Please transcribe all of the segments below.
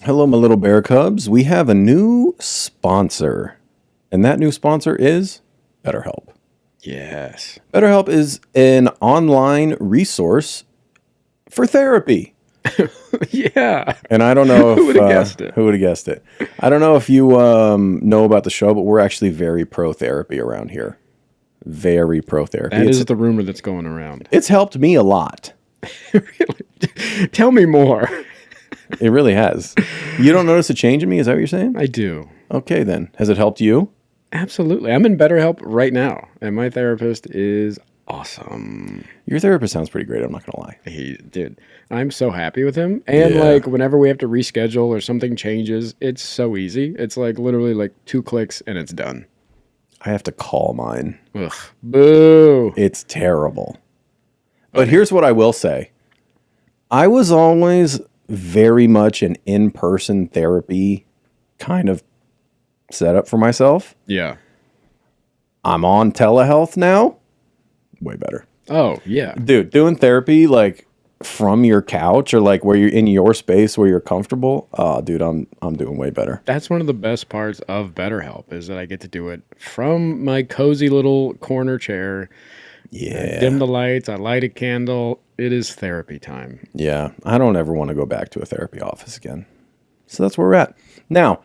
Hello, my little bear cubs. We have a new sponsor, and that new sponsor is BetterHelp. Yes. BetterHelp is an online resource for therapy. Yeah. And I don't know if... Who would have guessed it? Who would have guessed it? I don't know if you know about the show, but we're actually very pro-therapy around here. Very pro-therapy. That is the rumor that's going around. It's helped me a lot. Really? Tell me more. It really has. You don't notice a change in me? Is that what you're saying? I do. Okay, then. Has it helped you? Absolutely. I'm in BetterHelp right now, and my therapist is awesome. Your therapist sounds pretty great, I'm not going to lie. Dude, I'm so happy with him. And like whenever we have to reschedule or something changes, it's so easy. It's like literally like 2 clicks and it's done. I have to call mine. Ugh. Boo. It's terrible. But here's what I will say. I was always very much an in-person therapy kind of setup for myself. Yeah. I'm on telehealth now. Way better. Oh, yeah. Dude, doing therapy like from your couch or like where you're in your space where you're comfortable. Oh, dude, I'm doing way better. That's one of the best parts of BetterHelp is that I get to do it from my cozy little corner chair. Yeah. I dim the lights. I light a candle. It is therapy time. Yeah. I don't ever want to go back to a therapy office again. So that's where we're at. Now,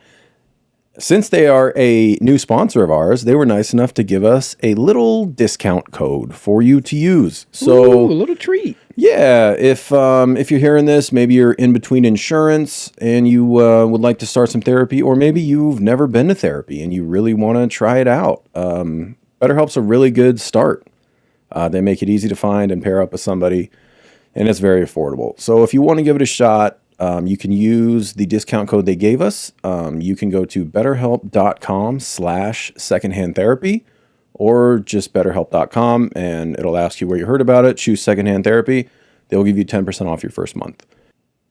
since they are a new sponsor of ours, they were nice enough to give us a little discount code for you to use. So, ooh, a little treat. Yeah, if you're hearing this, maybe you're in between insurance and you would like to start some therapy, or maybe you've never been to therapy and you really want to try it out. BetterHelp's a really good start. They make it easy to find and pair up with somebody, and it's very affordable. So if you want to give it a shot, you can use the discount code they gave us. You can go to betterhelp.com/secondhandtherapy or just betterhelp.com, and it'll ask you where you heard about it. Choose Secondhand Therapy. They'll give you 10% off your first month.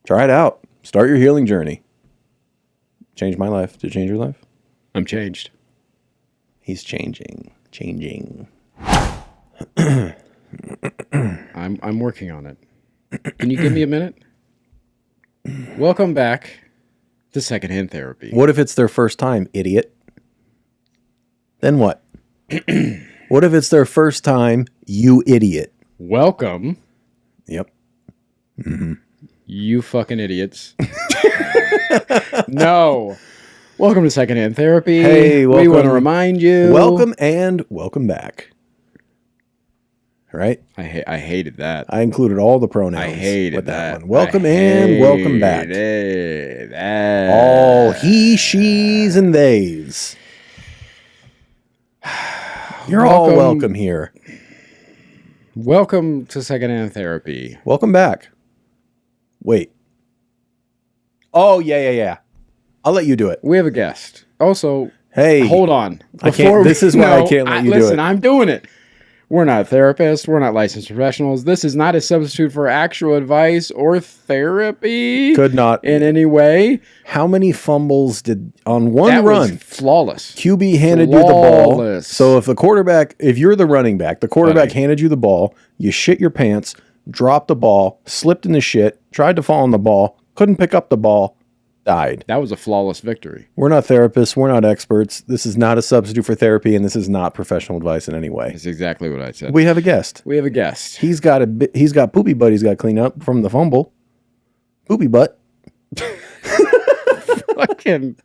Try it out. Start your healing journey. Changed my life. Did it change your life? I'm changed. He's changing. I'm working on it. Can you give me a minute? Welcome back to Secondhand Therapy. What if it's their first time, idiot? Then what? What if it's their first time, you idiot? Welcome. Yep. Mm-hmm. You fucking idiots. No. Welcome to Secondhand Therapy. Hey, welcome. We want to remind you. Welcome and welcome back. Right? I hated that. I included all the pronouns. I hated with that. one. Welcome and welcome back. That. All he, she's, and theys. You're all welcome here. Welcome to Secondhand Therapy. Welcome back. Wait. Oh, yeah. I'll let you do it. We have a guest. Also, hey, hold on. I can't. This is why I can't let you do it. Listen, I'm doing it. We're not therapists. We're not licensed professionals. This is not a substitute for actual advice or therapy. Could not in any way. How many fumbles did on one that run? Was flawless. QB handed you the ball. So if you're the running back, the quarterback handed you the ball, you shit your pants, dropped the ball, slipped in the shit, tried to fall on the ball, couldn't pick up the ball, died. That was a flawless victory. We're not therapists. We're not experts. This is not a substitute for therapy, and this is not professional advice in any way. That's exactly what I said. We have a guest. He's got poopy butt he's got to clean up from the fumble. Poopy butt. Fucking.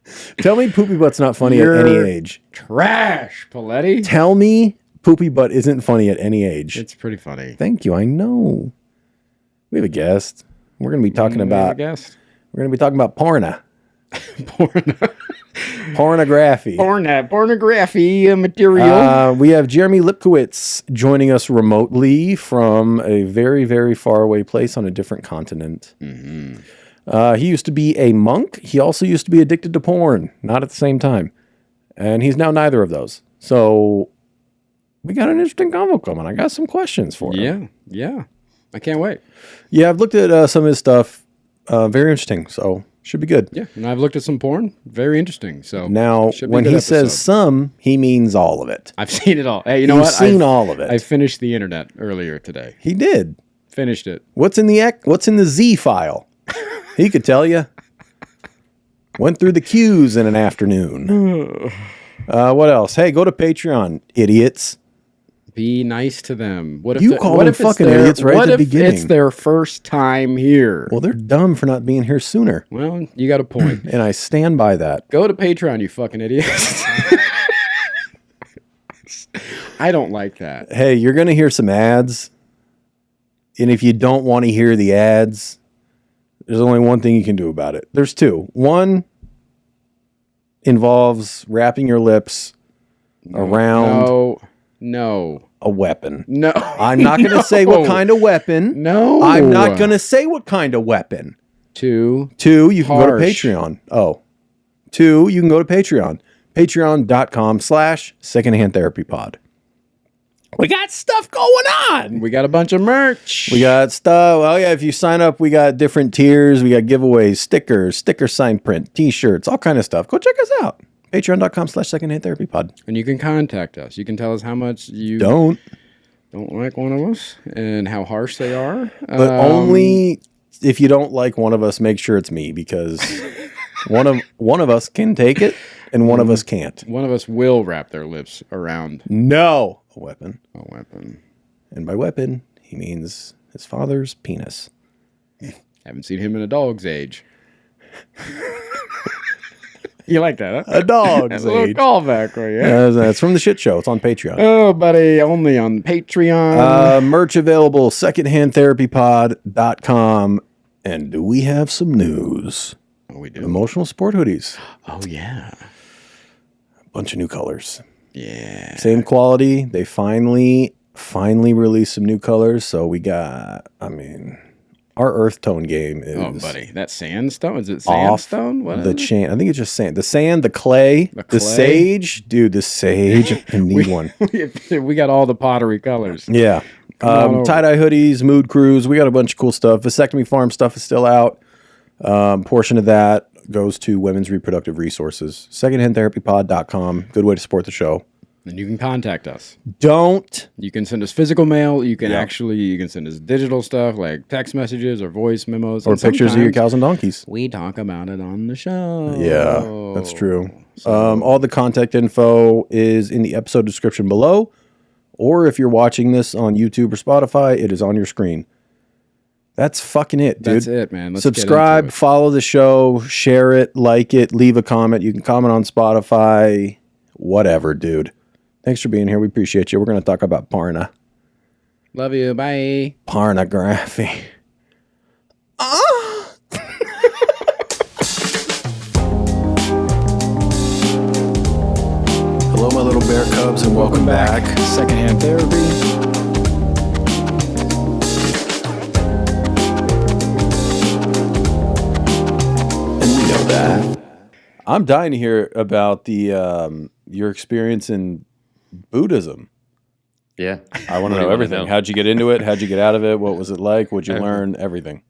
Tell me poopy butt's not funny at any age. Trash, Paletti. Tell me poopy butt isn't funny at any age. It's pretty funny. Thank you. I know. We have a guest. We're going to be talking about. We're going to be talking about pornography. Pornography material. We have Jeremy Lipkowitz joining us remotely from a very, very far away place on a different continent. Mm-hmm. He used to be a monk. He also used to be addicted to porn, not at the same time. And he's now neither of those. So we got an interesting convo coming. I got some questions for him. Yeah. I can't wait. Yeah, I've looked at some of his stuff. Very interesting. So should be good. Yeah, and I've looked at some porn. Very interesting. So now, when he says some, he means all of it. I've seen it all. Hey, you know what? I've seen all of it. I finished the internet earlier today. He did. Finished it. What's in the Z file? He could tell you. Went through the queues in an afternoon. What else? Hey, go to Patreon, idiots. Be nice to them. What if You call them fucking idiots right at the beginning. What if it's their first time here? Well, they're dumb for not being here sooner. Well, you got a point. And I stand by that. Go to Patreon, you fucking idiots. I don't like that. Hey, you're going to hear some ads. And if you don't want to hear the ads, there's only one thing you can do about it. There's two. One involves wrapping your lips around a weapon. No. I'm not going to say what kind of weapon. No. I'm not going to say what kind of weapon. Two, you can go to Patreon. Two, you can go to Patreon. Patreon.com/secondhandtherapypod. We got stuff going on. We got a bunch of merch. We got stuff. Oh, yeah. If you sign up, we got different tiers. We got giveaways, stickers, sticker sign print, t-shirts, all kind of stuff. Go check us out. Patreon.com/secondhandtherapypod. And you can contact us. You can tell us how much you don't like one of us and how harsh they are. But only if you don't like one of us, make sure it's me, because one of us can take it and one of us can't. One of us will wrap their lips around a weapon. A weapon. And by weapon, he means his father's penis. Haven't seen him in a dog's age. You like that, huh? A dog's That's a little callback for you. That's from the shit show. It's on Patreon. Oh, buddy. Only on Patreon. Merch available, secondhandtherapypod.com. And do we have some news? Oh, we do. Emotional support hoodies. Oh, yeah. A bunch of new colors. Yeah. Same quality. They finally released some new colors. So we got, our earth tone game is. Oh, buddy. That sandstone? Is it sandstone? What the chain? I think it's just sand. The sand, the clay, the sage. Dude, the sage. I need one. We got all the pottery colors. Yeah. Tie-dye hoodies, mood crews. We got a bunch of cool stuff. Vasectomy Farm stuff is still out. Portion of that goes to Women's Reproductive Resources. Secondhandtherapypod.com. Good way to support the show. And you can contact us. You can send us physical mail. You can you can send us digital stuff like text messages or voice memos. Or pictures of your cows and donkeys. We talk about it on the show. Yeah, that's true. All the contact info is in the episode description below. Or if you're watching this on YouTube or Spotify, it is on your screen. That's fucking it, dude. That's it, man. Let's subscribe, follow the show, share it, like it, leave a comment. You can comment on Spotify, whatever, dude. Thanks for being here. We appreciate you. We're going to talk about porno. Love you. Bye. Pornography. Hello, my little bear cubs, and welcome back. Secondhand Therapy. I'm dying to hear about the your experience in Buddhism. Yeah. I want to know everything. How'd you get into it? How'd you get out of it? What was it like? What'd you learn? Everything.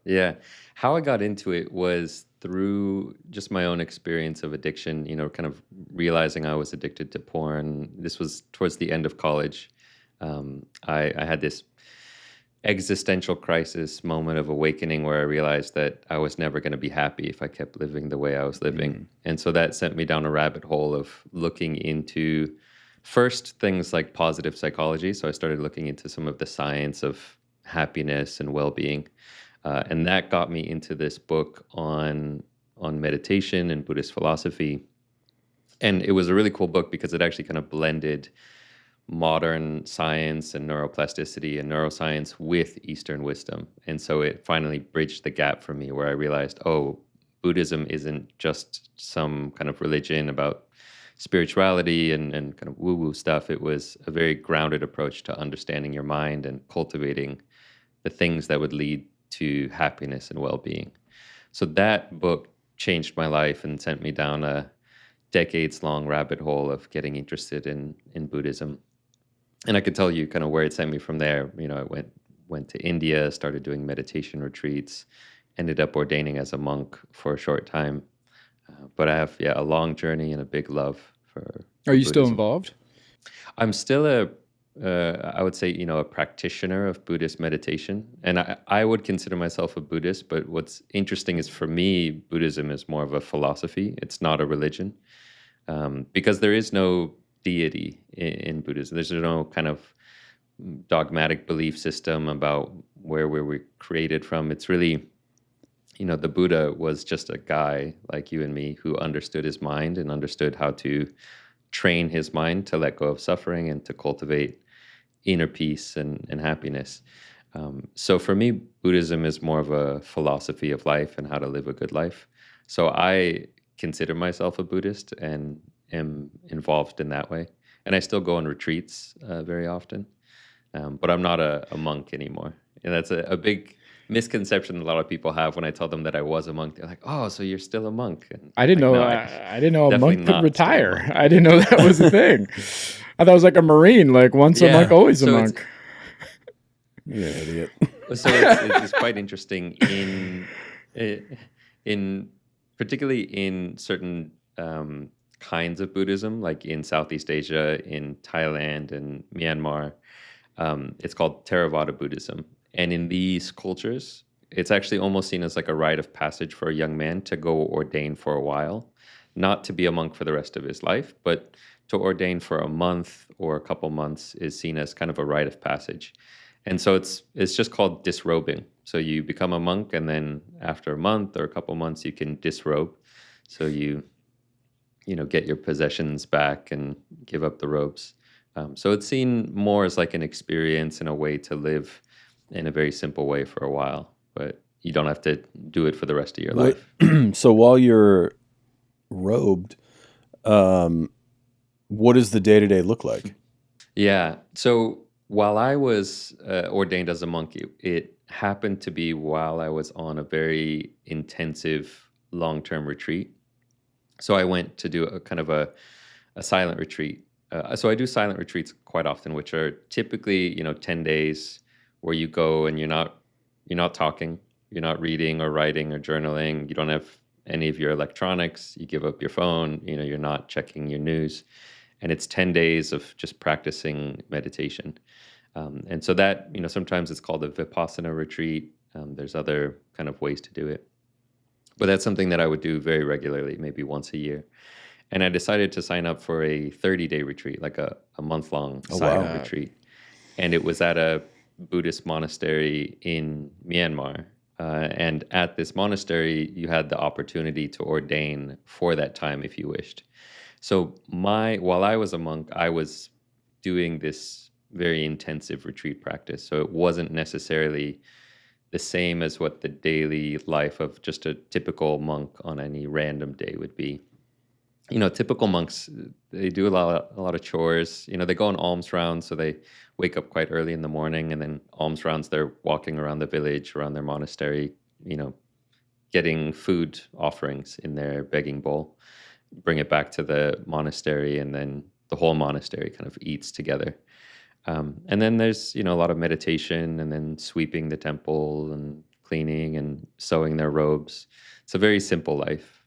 Yeah. How I got into it was through just my own experience of addiction, kind of realizing I was addicted to porn. This was towards the end of college. I had this existential crisis moment of awakening where I realized that I was never going to be happy if I kept living the way I was living. Mm-hmm. And so that sent me down a rabbit hole of looking into first things like positive psychology. So I started looking into some of the science of happiness and well-being. And that got me into this book on meditation and Buddhist philosophy. And it was a really cool book because it actually kind of blended modern science and neuroplasticity and neuroscience with Eastern wisdom. And so it finally bridged the gap for me where I realized, Buddhism isn't just some kind of religion about spirituality and kind of woo-woo stuff. It was a very grounded approach to understanding your mind and cultivating the things that would lead to happiness and well-being. So that book changed my life and sent me down a decades-long rabbit hole of getting interested in Buddhism. And I could tell you kind of where it sent me from there. I went to India, started doing meditation retreats, ended up ordaining as a monk for a short time. But I have, a long journey and a big love for Are you Buddhism. still involved? I'm still a I would say, a practitioner of Buddhist meditation. And I would consider myself a Buddhist, but what's interesting is for me, Buddhism is more of a philosophy. It's not a religion, because there is no deity in Buddhism. There's no kind of dogmatic belief system about where we were created from. It's really, the Buddha was just a guy like you and me who understood his mind and understood how to train his mind to let go of suffering and to cultivate inner peace and happiness. So for me, Buddhism is more of a philosophy of life and how to live a good life. So I consider myself a Buddhist and am involved in that way. And I still go on retreats very often, but I'm not a monk anymore. And that's a big misconception a lot of people have when I tell them that I was a monk. They're like, "Oh, so you're still a monk?" And I didn't like, know. no, I didn't know a definitely monk could not still a retire. monk. I didn't know that was a thing. I thought it was like a Marine, like once a monk, always a monk. You're an idiot. So it's quite interesting in particularly in certain kinds of Buddhism, like in Southeast Asia, in Thailand and Myanmar. It's called Theravada Buddhism, and in these cultures, it's actually almost seen as like a rite of passage for a young man to go ordain for a while, not to be a monk for the rest of his life, but to ordain for a month or a couple months is seen as kind of a rite of passage. And so it's just called disrobing. So you become a monk, and then after a month or a couple months, you can disrobe. So you get your possessions back and give up the robes. So it's seen more as like an experience and a way to live in a very simple way for a while, but you don't have to do it for the rest of your life. So while you're robed, what does the day-to-day look like? Yeah. So while I was ordained as a monk, it happened to be while I was on a very intensive long-term retreat. So I went to do a kind of a silent retreat. So I do silent retreats quite often, which are typically 10 days where you go and you're not talking, you're not reading or writing or journaling, you don't have any of your electronics, you give up your phone, you're not checking your news, and it's 10 days of just practicing meditation. And so that sometimes it's called a Vipassana retreat. There's other kind of ways to do it, but that's something that I would do very regularly, maybe once a year. And I decided to sign up for a 30-day retreat, like a month-long silent retreat. And it was at a Buddhist monastery in Myanmar. And at this monastery, you had the opportunity to ordain for that time if you wished. So while I was a monk, I was doing this very intensive retreat practice. So it wasn't necessarily the same as what the daily life of just a typical monk on any random day would be. Typical monks, they do a lot of chores. They go on alms rounds, so they wake up quite early in the morning, and then alms rounds, they're walking around the village, around their monastery, getting food offerings in their begging bowl, bring it back to the monastery, and then the whole monastery kind of eats together. And then there's, a lot of meditation, and then sweeping the temple and cleaning and sewing their robes. It's a very simple life.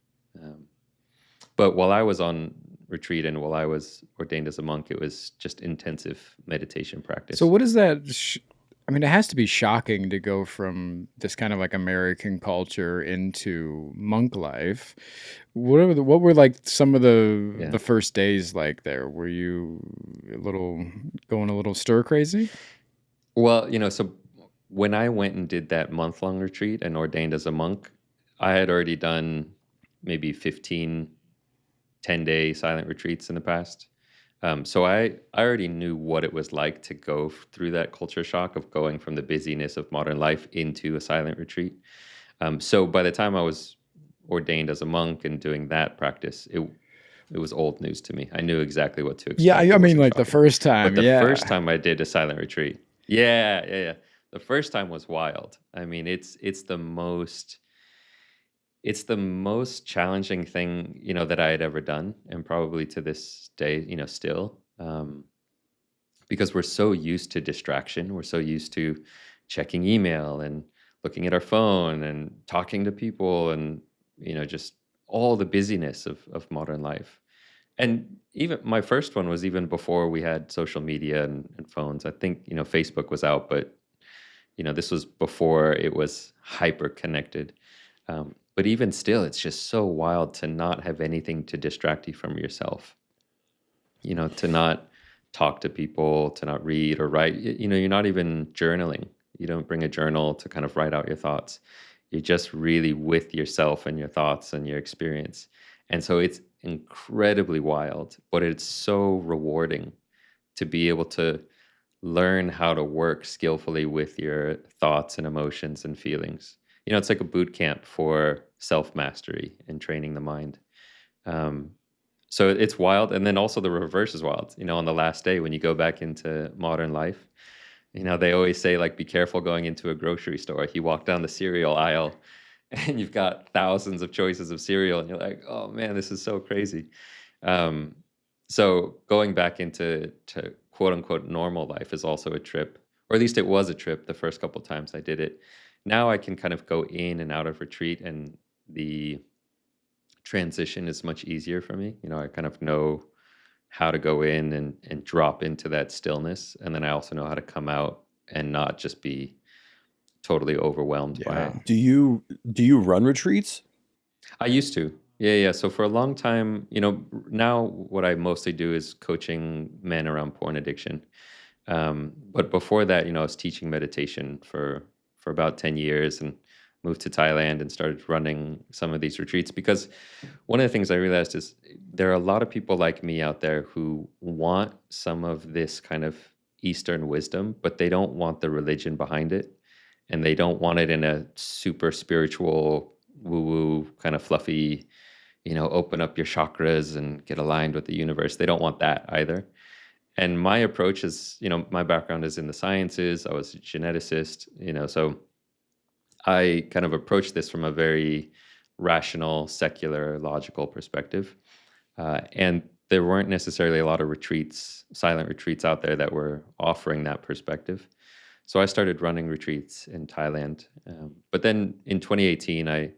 But while I was on retreat and while I was ordained as a monk, it was just intensive meditation practice. So what is that? It has to be shocking to go from this kind of like American culture into monk life. What were like some of the first days like there? Were you going a little stir crazy? Well, so when I went and did that month-long retreat and ordained as a monk, I had already done maybe 15 10-day silent retreats in the past. So I already knew what it was like to go through that culture shock of going from the busyness of modern life into a silent retreat. So by the time I was ordained as a monk and doing that practice, it was old news to me. I knew exactly what to expect. Yeah, I mean, like the first time. But the first time I did a silent retreat, yeah. The first time was wild. I mean, it's the most challenging thing, that I had ever done, and probably to this day, still, because we're so used to distraction. We're so used to checking email and looking at our phone and talking to people and, just all the busyness of modern life. And even my first one was even before we had social media and phones. I think, Facebook was out, but, this was before it was hyper connected. But even still, it's just so wild to not have anything to distract you from yourself, to not talk to people, to not read or write. You're not even journaling. You don't bring a journal to kind of write out your thoughts. You're just really with yourself and your thoughts and your experience. And so it's incredibly wild, but it's so rewarding to be able to learn how to work skillfully with your thoughts and emotions and feelings. It's like a boot camp for self-mastery and training the mind. So it's wild. And then also the reverse is wild. On the last day, when you go back into modern life, they always say, like, be careful going into a grocery store. You walk down the cereal aisle and you've got thousands of choices of cereal and you're like, oh man, this is so crazy. So going back into quote unquote normal life is also a trip, or at least it was a trip the first couple times I did it. Now I can kind of go in and out of retreat, and the transition is much easier for me. I kind of know how to go in and drop into that stillness. And then I also know how to come out and not just be totally overwhelmed by it. Do you run retreats? I used to. Yeah. So for a long time, now what I mostly do is coaching men around porn addiction. But before that, I was teaching meditation for about 10 years and moved to Thailand and started running some of these retreats, because one of the things I realized is there are a lot of people like me out there who want some of this kind of Eastern wisdom, but they don't want the religion behind it. And they don't want it in a super spiritual, woo-woo, kind of fluffy, open up your chakras and get aligned with the universe. They don't want that either. And my approach is, my background is in the sciences. I was a geneticist, so I kind of approached this from a very rational, secular, logical perspective. And there weren't necessarily a lot of retreats, silent retreats out there that were offering that perspective. So I started running retreats in Thailand. But then in 2018, I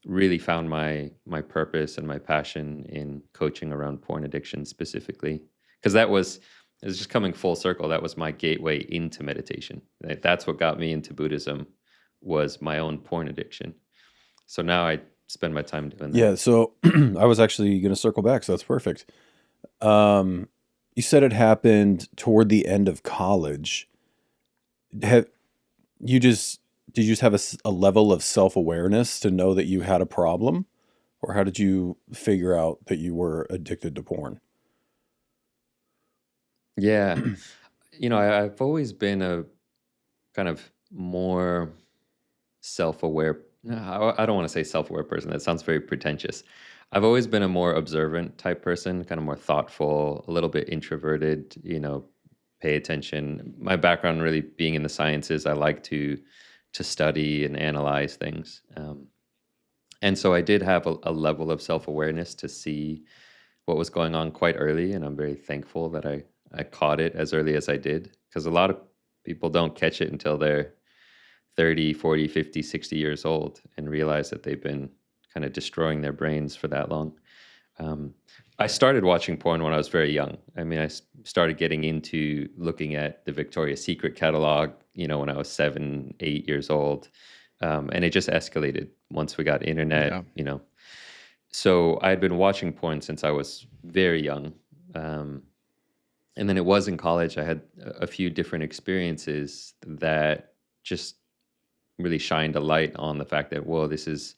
really found my purpose and my passion in coaching around porn addiction specifically, because it was just coming full circle. That was my gateway into meditation. That's what got me into Buddhism, was my own porn addiction. So now I spend my time doing that. Yeah, so I was actually going to circle back, so that's perfect. You said it happened toward the end of college. Did you just have a level of self-awareness to know that you had a problem? Or how did you figure out that you were addicted to porn? Yeah. I've always been a kind of more self-aware. I don't want to say self-aware person. That sounds very pretentious. I've always been a more observant type person, kind of more thoughtful, a little bit introverted, pay attention. My background really being in the sciences, I like to study and analyze things. And so I did have a level of self-awareness to see what was going on quite early. And I'm very thankful that I caught it as early as I did, because a lot of people don't catch it until they're 30, 40, 50, 60 years old and realize that they've been kind of destroying their brains for that long. I started watching porn when I was very young. I mean, I started getting into looking at the Victoria's Secret catalog, when I was 7, 8 years old. And it just escalated once we got internet, So I had been watching porn since I was very young. And then it was in college, I had a few different experiences that just really shined a light on the fact that, whoa, this is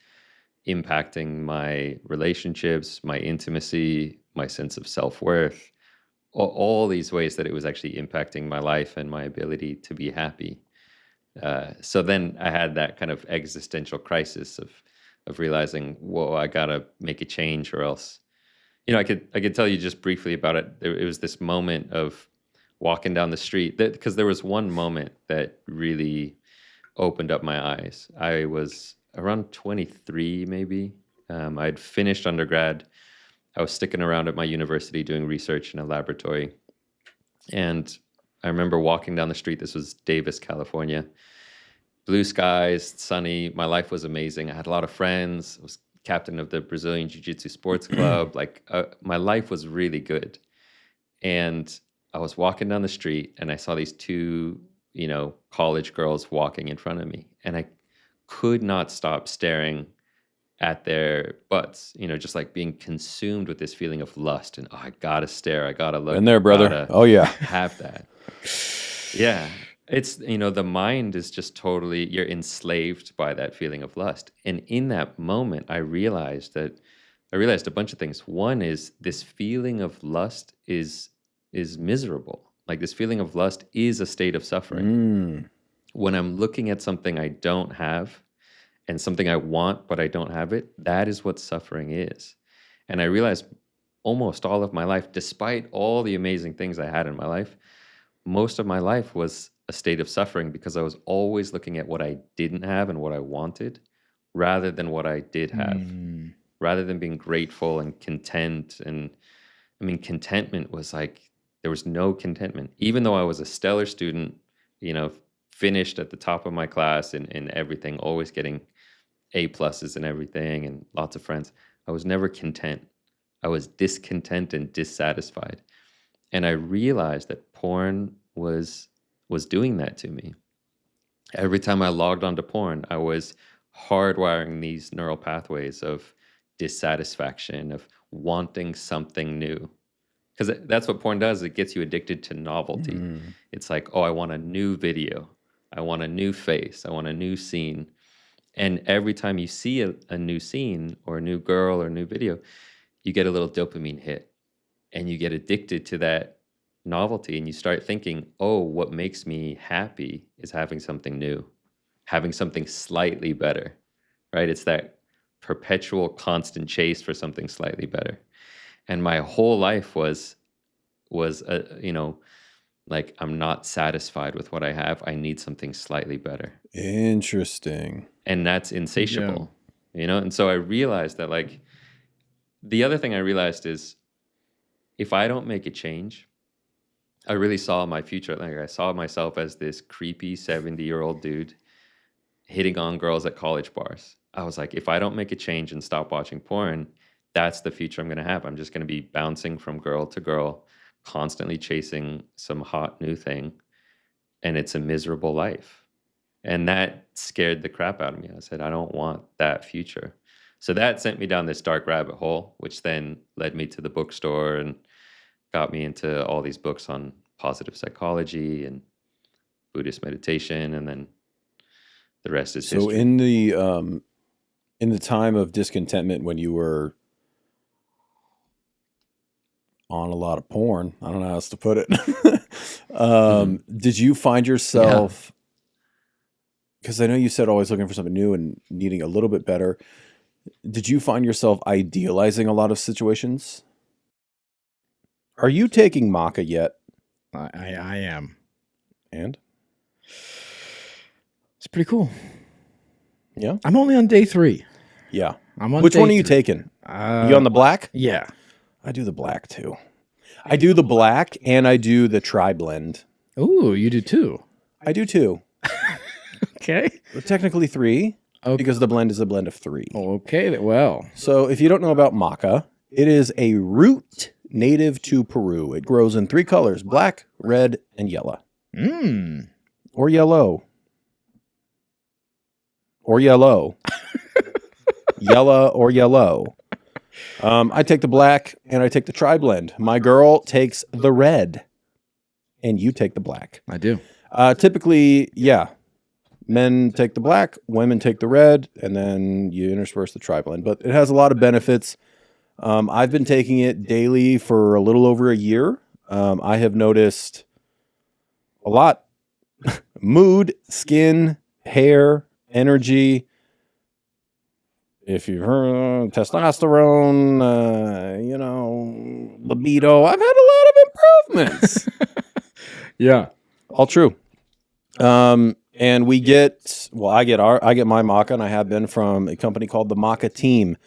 impacting my relationships, my intimacy, my sense of self-worth, all these ways that it was actually impacting my life and my ability to be happy. So then I had that kind of existential crisis of realizing, whoa, I gotta make a change, or else, I could tell you just briefly about it. It was this moment of walking down the street, because there was one moment that really opened up my eyes. I was around 23, maybe. I'd finished undergrad. I was sticking around at my university doing research in a laboratory. And I remember walking down the street. This was Davis, California. Blue skies, sunny. My life was amazing. I had a lot of friends. I was captain of the Brazilian Jiu-Jitsu sports club. Like my life was really good. And I was walking down the street and I saw these two, college girls walking in front of me. And I could not stop staring at their butts, just like being consumed with this feeling of lust. And I gotta stare, I gotta look. In there, brother. Oh, yeah. Have that. Yeah. It's, the mind is just totally, you're enslaved by that feeling of lust. And in that moment, I realized a bunch of things. One is this feeling of lust is miserable. Like this feeling of lust is a state of suffering. When I'm looking at something I don't have and something I want, but I don't have it, that is what suffering is. And I realized almost all of my life, despite all the amazing things I had in my life, most of my life was a state of suffering because I was always looking at what I didn't have and what I wanted rather than what I did have, rather than being grateful and content. And I mean, contentment was like, there was no contentment. Even though I was a stellar student, finished at the top of my class in everything, always getting A pluses and everything and lots of friends, I was never content. I was discontent and dissatisfied. And I realized that porn was doing that to me. Every time I logged onto porn, I was hardwiring these neural pathways of dissatisfaction, of wanting something new. Because that's what porn does. It gets you addicted to novelty. It's like, oh, I want a new video. I want a new face. I want a new scene. And every time you see a new scene or a new girl or a new video, you get a little dopamine hit. And you get addicted to that novelty. And you start thinking, oh, what makes me happy is having something new, having something slightly better, right? It's that perpetual constant chase for something slightly better. And my whole life was like, I'm not satisfied with what I have. I need something slightly better. Interesting. And that's insatiable, And so I realized that, like, the other thing I realized is if I don't make a change, I really saw my future. Like, I saw myself as this creepy 70-year-old dude hitting on girls at college bars. I was like, if I don't make a change and stop watching porn, that's the future I'm going to have. I'm just going to be bouncing from girl to girl, constantly chasing some hot new thing. And it's a miserable life. And that scared the crap out of me. I said, I don't want that future. So that sent me down this dark rabbit hole, which then led me to the bookstore and got me into all these books on positive psychology and Buddhist meditation. And then the rest is history. So in the time of discontentment when you were on a lot of porn, I don't know how else to put it. Did you find yourself, because I know you said always looking for something new and needing a little bit better. Did you find yourself idealizing a lot of situations? Are you taking Maca yet? I am. And? It's pretty cool. Yeah? I'm only on day 3. Yeah. I'm on Which day one are you 3. taking? You on the black? Yeah. I do the black too. I do the black and I do the tri-blend. Ooh, you do too. I do too. Okay. We're technically 3 because the blend is a blend of 3. Okay, well. So if you don't know about Maca, it is a root native to Peru. It grows in 3 colors, black, red, and yellow. Or yellow. Or yellow. Yellow or yellow. I take the black and I take the tri-blend. My girl takes the red and you take the black. I do. Typically, yeah. Men take the black, women take the red, and then you intersperse the tri-blend. But it has a lot of benefits. I've been taking it daily for a little over a year. I have noticed a lot. Mood, skin, hair, energy. If you've heard testosterone, libido, I've had a lot of improvements. Yeah. All true. And I get my Maca, and I have been from a company called the Maca Team.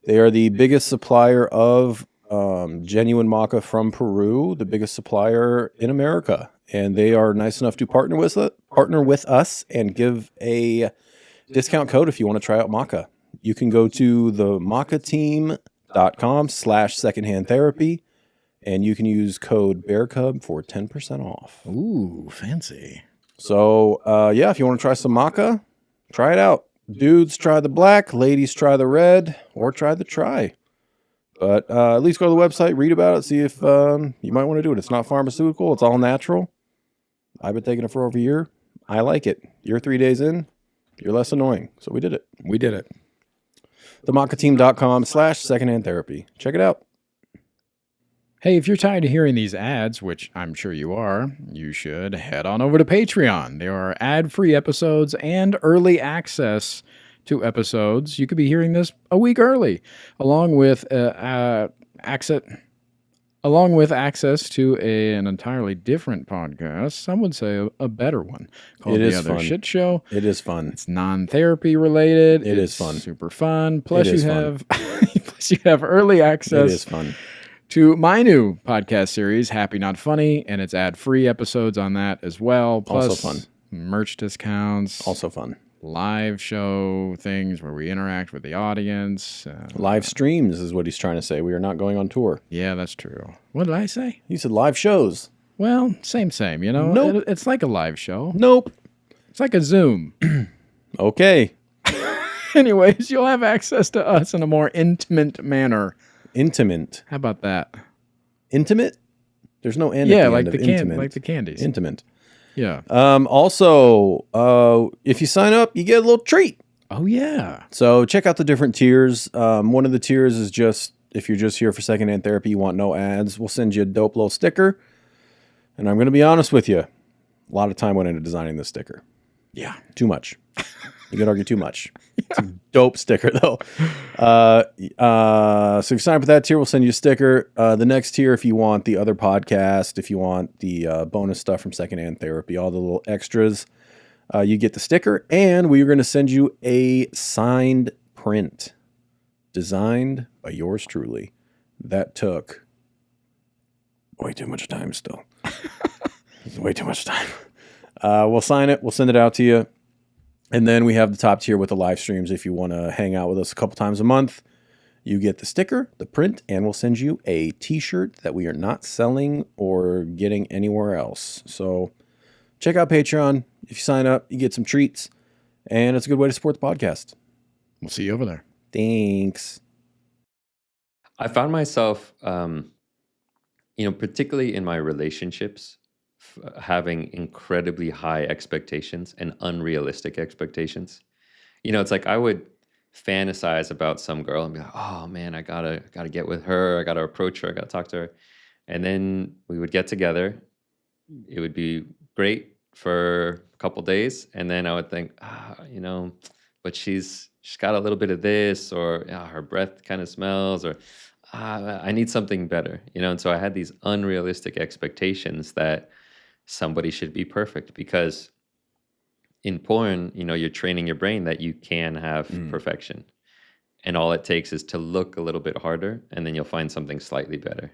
They are the biggest supplier of genuine Maca from Peru, the biggest supplier in America. And they are nice enough to partner with us and give a discount code if you want to try out Maca. you can go to the macateam.com/secondhandtherapy, and you can use code BEARCUB for 10% off. Ooh, fancy. So, yeah, if you want to try some maca, try it out. Dudes, try the black. Ladies, try the red. Or try the tri. But at least go to the website, read about it, see if you might want to do it. It's not pharmaceutical. It's all natural. I've been taking it for over a year. I like it. You're 3 days in. You're less annoying. So we did it. We did it. themacateam.com/secondhandtherapy. Check it out. Hey, if you're tired of hearing these ads, which I'm sure you are, you should head on over to Patreon. There are ad-free episodes and early access to episodes. You could be hearing this a week early, along with access to an entirely different podcast. Some would say a better one called The Other Shit Show. It is fun. It's non-therapy related. It is fun. Super fun. Plus you have early access. It is fun. To my new podcast series, Happy Not Funny, and it's ad-free episodes on that as well. Plus Also fun. Merch discounts. Also fun. Live show things where we interact with the audience. Live streams is what he's trying to say. We are not going on tour. Yeah, that's true. What did I say? He said live shows. Well, same, you know? Nope. It's like a live show. Nope. It's like a Zoom. Okay. Anyways, you'll have access to us in a more intimate manner. Intimate. How about that? Intimate? There's no N yeah, at the like end the of intimate. like the candies. Intimate. Yeah. Also, if you sign up, you get a little treat. Oh, yeah. So check out the different tiers. One of the tiers is just, if you're just here for secondhand therapy, you want no ads, we'll send you a dope little sticker. And I'm going to be honest with you. A lot of time went into designing this sticker. Yeah. Too much. You could argue too much. Yeah. It's a dope sticker, though. So if you sign up for that tier, we'll send you a sticker. The next tier, if you want the other podcast, if you want the bonus stuff from Secondhand Therapy, all the little extras, you get the sticker. And we are going to send you a signed print designed by yours truly. That took way too much time still. Way too much time. We'll sign it. We'll send it out to you. And then we have the top tier with the live streams. If you want to hang out with us a couple times a month, you get the sticker, the print, and we'll send you a t-shirt that we are not selling or getting anywhere else. So check out Patreon. If you sign up, you get some treats, and it's a good way to support the podcast. We'll see you over there. Thanks. I found myself, particularly in my relationships, having incredibly high expectations and unrealistic expectations. It's like I would fantasize about some girl and be like, oh man, I gotta get with her. I gotta approach her. I gotta talk to her. And then we would get together. It would be great for a couple days. And then I would think, but she's got a little bit of this, or her breath kind of smells, or I need something better, And so I had these unrealistic expectations that somebody should be perfect, because in porn, you're training your brain that you can have perfection. And all it takes is to look a little bit harder, and then you'll find something slightly better.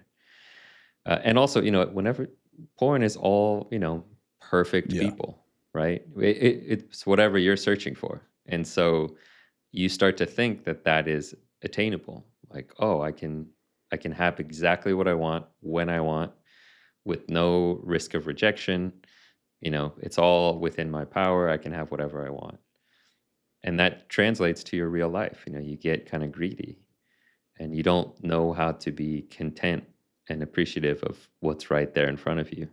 And also, whenever porn is all, perfect people, right? It's whatever you're searching for. And so you start to think that is attainable. Like, oh, I can have exactly what I want when I want, with no risk of rejection. It's all within my power. I can have whatever I want. And that translates to your real life. You get kind of greedy, and you don't know how to be content and appreciative of what's right there in front of you.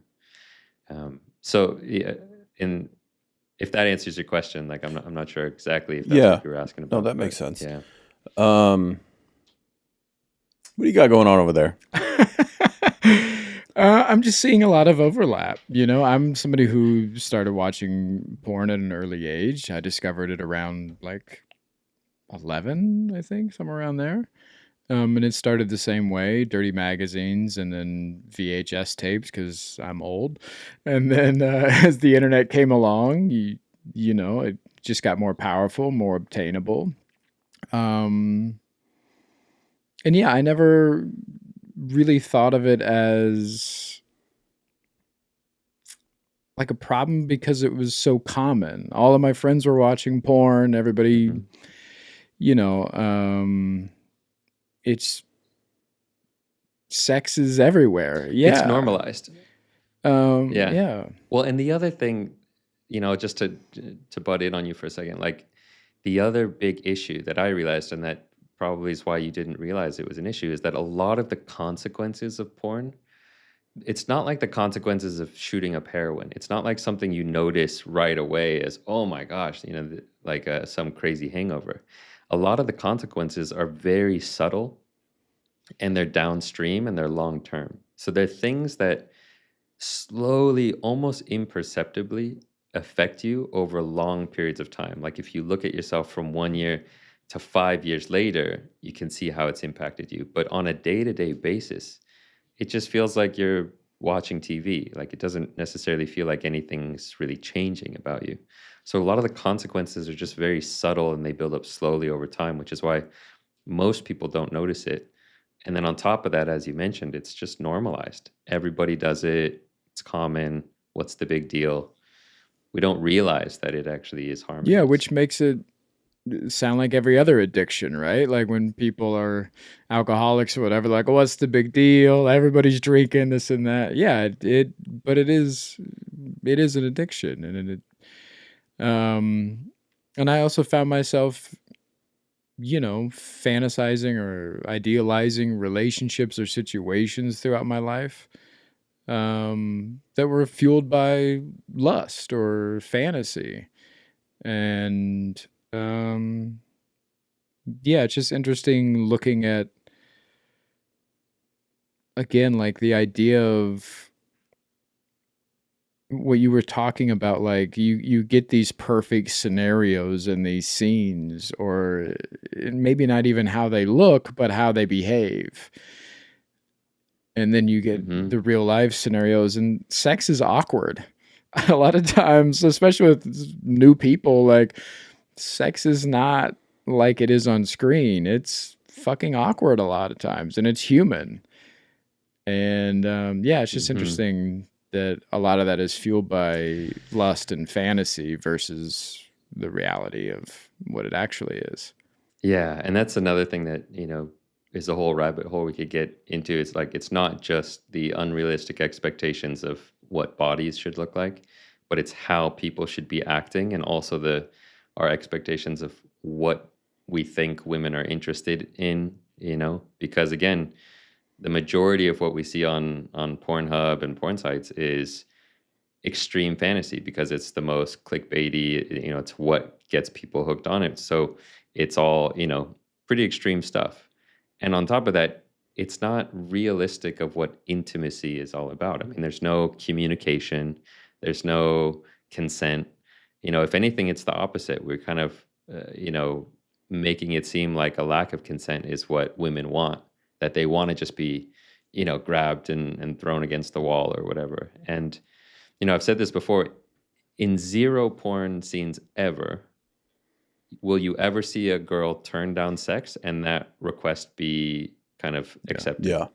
If that answers your question, like I'm not sure exactly if that's what you were asking about. No, that makes sense. Yeah. What do you got going on over there? I'm just seeing a lot of overlap. I'm somebody who started watching porn at an early age. I discovered it around like 11, I think, somewhere around there. And it started the same way, dirty magazines and then VHS tapes, because I'm old. And then as the internet came along, it just got more powerful, more obtainable. And yeah, I never really thought of it as like a problem, because it was so common. All of my friends were watching porn. Everybody, you know, it's sex is everywhere. It's Yeah. normalized. Yeah. Yeah. Well, and the other thing, just to butt in on you for a second, like the other big issue that I realized, and that probably is why you didn't realize it was an issue, is that a lot of the consequences of porn, it's not like the consequences of shooting up heroin. It's not like something you notice right away as, oh my gosh, like some crazy hangover. A lot of the consequences are very subtle, and they're downstream, and they're long term. So they're things that slowly, almost imperceptibly affect you over long periods of time. Like if you look at yourself from 1 year to 5 years later, you can see how it's impacted you. But on a day-to-day basis, it just feels like you're watching TV. Like it doesn't necessarily feel like anything's really changing about you. So a lot of the consequences are just very subtle, and they build up slowly over time, which is why most people don't notice it. And then on top of that, as you mentioned, it's just normalized. Everybody does it. It's common. What's the big deal? We don't realize that it actually is harming Yeah, us. which makes it sound like every other addiction, right? Like when people are alcoholics or whatever, like, what's the big deal? Everybody's drinking this and that. Yeah, but it is an addiction, and I also found myself, fantasizing or idealizing relationships or situations throughout my life, that were fueled by lust or fantasy. And yeah, it's just interesting looking at, again, like the idea of what you were talking about, like you get these perfect scenarios and these scenes, or maybe not even how they look, but how they behave. And then you get the real life scenarios, and sex is awkward. A lot of times, especially with new people, like sex is not like it is on screen. It's fucking awkward a lot of times, and it's human. And yeah, it's just interesting that a lot of that is fueled by lust and fantasy versus the reality of what it actually is. Yeah, and that's another thing that, is a whole rabbit hole we could get into. It's like it's not just the unrealistic expectations of what bodies should look like, but it's how people should be acting, and also our expectations of what we think women are interested in, because again, the majority of what we see on Pornhub and porn sites is extreme fantasy, because it's the most clickbaity, it's what gets people hooked on it. So it's all, pretty extreme stuff. And on top of that, it's not realistic of what intimacy is all about. I mean, there's no communication, there's no consent. If anything, it's the opposite. We're kind of, making it seem like a lack of consent is what women want, that they want to just be, grabbed and thrown against the wall or whatever. And, I've said this before, in zero porn scenes ever, will you ever see a girl turn down sex and that request be kind of accepted? Yeah.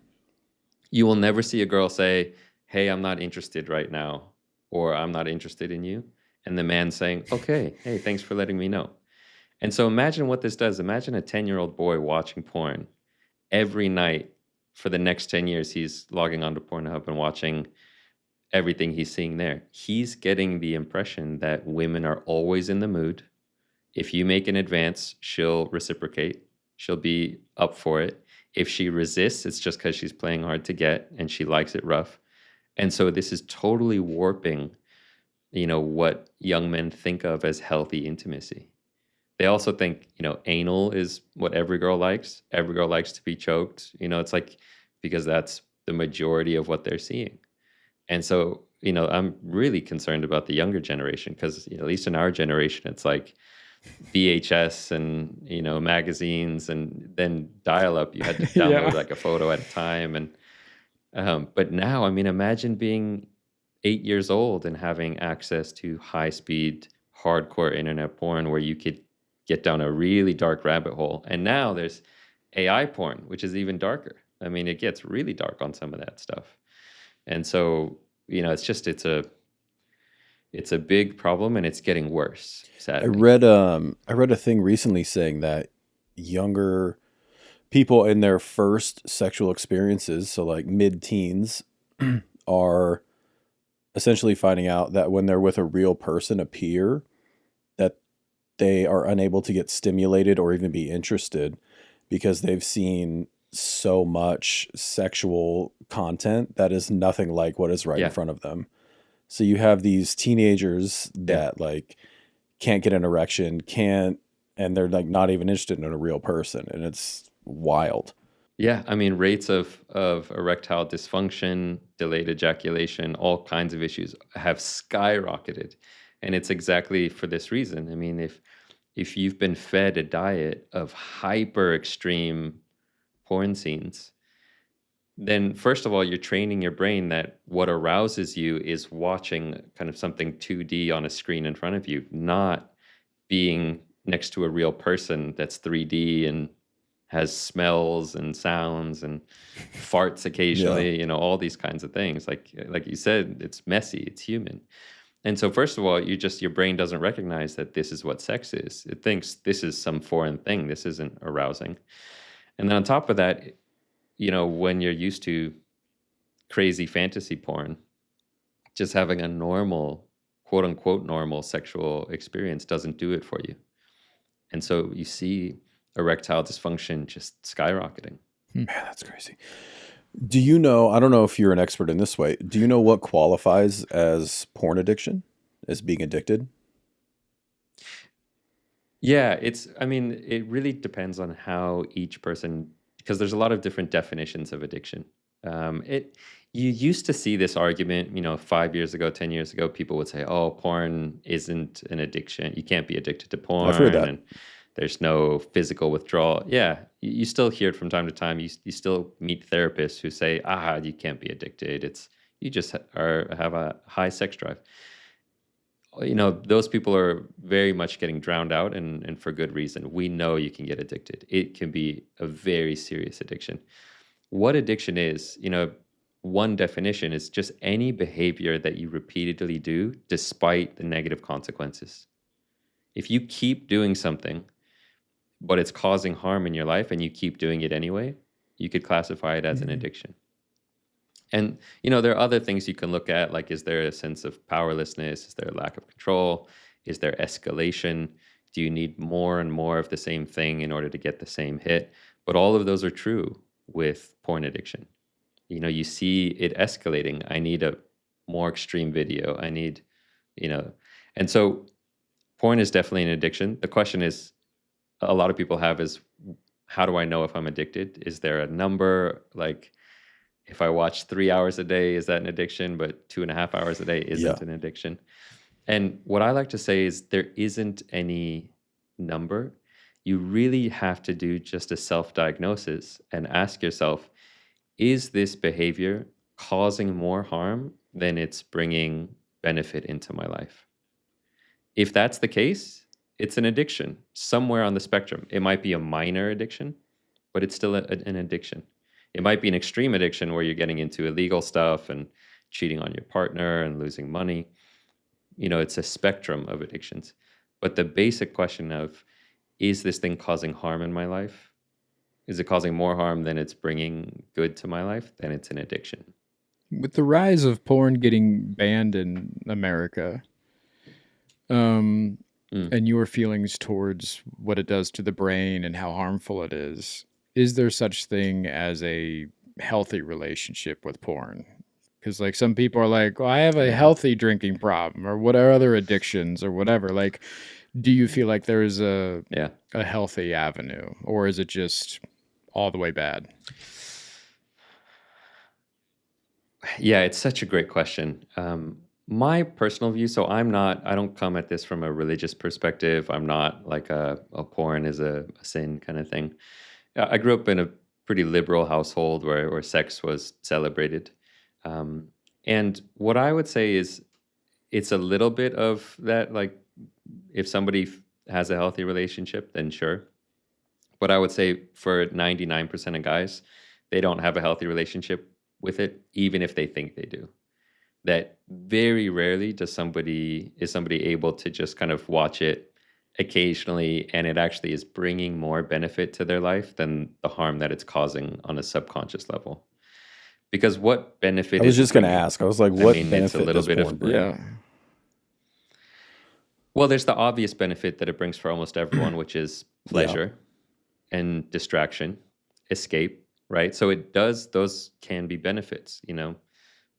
You will never see a girl say, hey, I'm not interested right now, or I'm not interested in you. And the man saying, okay, hey, thanks for letting me know. And so imagine what this does. Imagine a 10-year-old boy watching porn every night for the next 10 years. He's logging onto Pornhub and watching everything he's seeing there. He's getting the impression that women are always in the mood. If you make an advance, she'll reciprocate. She'll be up for it. If she resists, it's just because she's playing hard to get and she likes it rough. And so this is totally warping, what young men think of as healthy intimacy. They also think, anal is what every girl likes. Every girl likes to be choked. It's like, because that's the majority of what they're seeing. And so, I'm really concerned about the younger generation, because, at least in our generation, it's like VHS and, magazines, and then dial-up. You had to download like a photo at a time. And but now, I mean, imagine being 8 years old and having access to high-speed, hardcore internet porn where you could get down a really dark rabbit hole. And now there's AI porn, which is even darker. I mean, it gets really dark on some of that stuff. And so, it's a big problem, and it's getting worse, sadly. I read a thing recently saying that younger people in their first sexual experiences, so like mid-teens, are essentially finding out that when they're with a real person, a peer, that they are unable to get stimulated or even be interested because they've seen so much sexual content that is nothing like what is right in front of them. So you have these teenagers that like can't get an erection, and they're like not even interested in a real person, and it's wild. Yeah, I mean, rates of erectile dysfunction, delayed ejaculation, all kinds of issues have skyrocketed, and it's exactly for this reason. I mean, if you've been fed a diet of hyper extreme porn scenes, then first of all, you're training your brain that what arouses you is watching kind of something 2D on a screen in front of you, not being next to a real person that's 3D and has smells and sounds and farts occasionally, all these kinds of things. Like you said, it's messy, it's human. And so first of all, your brain doesn't recognize that this is what sex is. It thinks this is some foreign thing. This isn't arousing. And then on top of that, when you're used to crazy fantasy porn, just having a normal, quote unquote, normal sexual experience doesn't do it for you. And so you see erectile dysfunction just skyrocketing. Man, that's crazy. Do you know, I don't know if you're an expert in this way, do you know what qualifies as porn addiction, as being addicted? Yeah, it really depends on how each person, because there's a lot of different definitions of addiction. You used to see this argument, 5 years ago, 10 years ago, people would say, oh, porn isn't an addiction. You can't be addicted to porn. I've heard that. And there's no physical withdrawal. Yeah, you still hear it from time to time. You still meet therapists who say, you can't be addicted. You just have a high sex drive. Those people are very much getting drowned out, and for good reason. We know you can get addicted. It can be a very serious addiction. What addiction is, one definition is just any behavior that you repeatedly do despite the negative consequences. If you keep doing something, but it's causing harm in your life and you keep doing it anyway, you could classify it as an addiction. And, there are other things you can look at, like, is there a sense of powerlessness? Is there a lack of control? Is there escalation? Do you need more and more of the same thing in order to get the same hit? But all of those are true with porn addiction. You see it escalating. I need a more extreme video. I need, and so porn is definitely an addiction. The question is, a lot of people have is, how do I know if I'm addicted? Is there a number? Like, if I watch 3 hours a day, is that an addiction? But 2.5 hours a day isn't an addiction. And what I like to say is there isn't any number. You really have to do just a self-diagnosis and ask yourself, is this behavior causing more harm than it's bringing benefit into my life? If that's the case, it's an addiction somewhere on the spectrum. It might be a minor addiction, but it's still an addiction. It might be an extreme addiction where you're getting into illegal stuff and cheating on your partner and losing money. It's a spectrum of addictions. But the basic question of, is this thing causing harm in my life? Is it causing more harm than it's bringing good to my life? Then it's an addiction. With the rise of porn getting banned in America, and your feelings towards what it does to the brain and how harmful it is there such thing as a healthy relationship with porn? Because like some people are like, well, I have a healthy drinking problem, or what are other addictions or whatever. Like, do you feel like there is a healthy avenue, or is it just all the way bad? Yeah, it's such a great question. My personal view, so I don't come at this from a religious perspective. I'm not like a porn is a sin kind of thing. I grew up in a pretty liberal household where sex was celebrated. And what I would say is it's a little bit of that, like if somebody has a healthy relationship, then sure. But I would say for 99% of guys, they don't have a healthy relationship with it, even if they think they do. That very rarely is somebody able to just kind of watch it occasionally, and it actually is bringing more benefit to their life than the harm that it's causing on a subconscious level. Because what benefit I was is it just going to bringing? ask. I was like, I what mean, it's a benefit little does bit porn of bring? Yeah. Well, there's the obvious benefit that it brings for almost everyone, which is pleasure and distraction, escape, right? So it does, those can be benefits, you know.